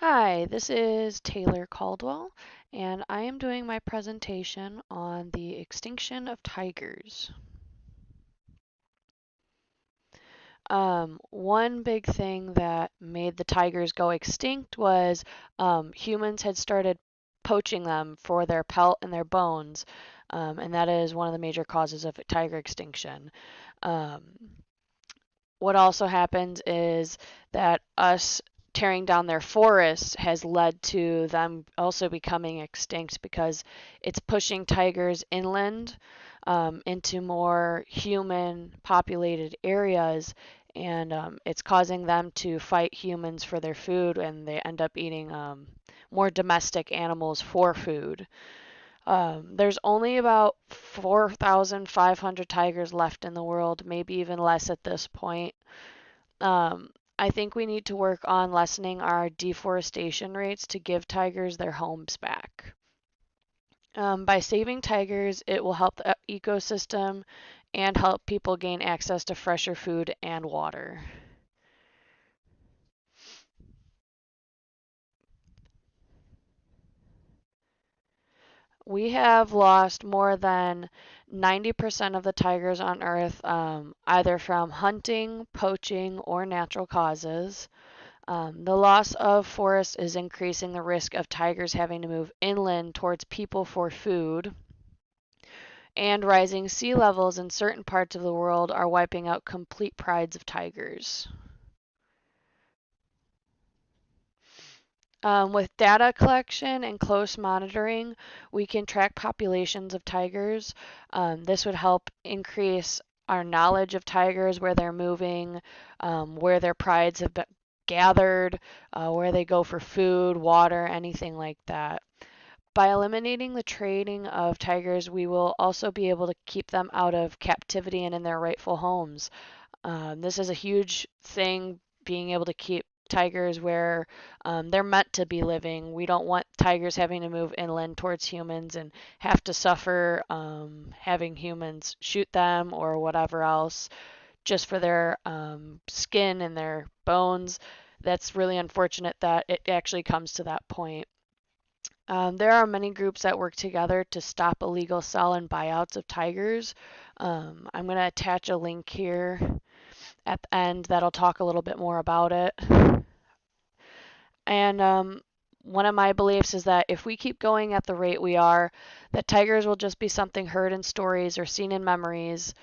Hi, this is Taylor Caldwell, and I am doing my presentation on the extinction of tigers. One big thing that made the tigers go extinct was humans had started poaching them for their pelt and their bones, and that is one of the major causes of tiger extinction. Um, what also happens is that us tearing down their forests has led to them also becoming extinct because it's pushing tigers inland into more human populated areas, and it's causing them to fight humans for their food, and they end up eating more domestic animals for food. There's only about 4,500 tigers left in the world, maybe even less at this point. I think we need to work on lessening our deforestation rates to give tigers their homes back. By saving tigers, it will help the ecosystem and help people gain access to fresher food and water. We have lost more than 90% of the tigers on Earth, either from hunting, poaching, or natural causes. The loss of forests is increasing the risk of tigers having to move inland towards people for food, and rising sea levels in certain parts of the world are wiping out complete prides of tigers. With data collection and close monitoring, we can track populations of tigers. This would help increase our knowledge of tigers, where they're moving, where their prides have been gathered, where they go for food, water, anything like that. By eliminating the trading of tigers, we will also be able to keep them out of captivity and in their rightful homes. This is a huge thing, being able to keep tigers where they're meant to be living. We don't want tigers having to move inland towards humans and have to suffer having humans shoot them or whatever else just for their skin and their bones. That's really unfortunate that it actually comes to that point. There are many groups that work together to stop illegal sell and buyouts of tigers. I'm going to attach a link here at the end that'll talk a little bit more about it. And one of my beliefs is that if we keep going at the rate we are, that tigers will just be something heard in stories or seen in memories.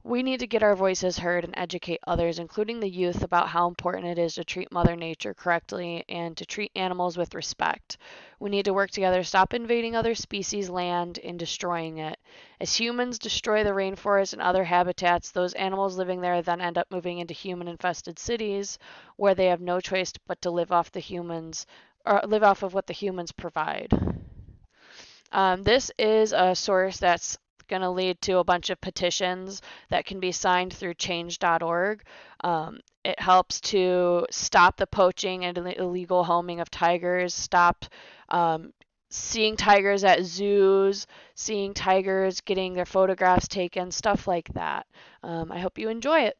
We need to get our voices heard and educate others, including the youth, about how important it is to treat Mother Nature correctly and to treat animals with respect. We need to work together, stop invading other species' land and destroying it. As humans destroy the rainforest and other habitats, those animals living there then end up moving into human-infested cities where they have no choice but to live off the humans or live off of what the humans provide. This is a source that's going to lead to a bunch of petitions that can be signed through change.org. It helps to stop the poaching and illegal homing of tigers, stop seeing tigers at zoos, seeing tigers getting their photographs taken, stuff like that. I hope you enjoy it.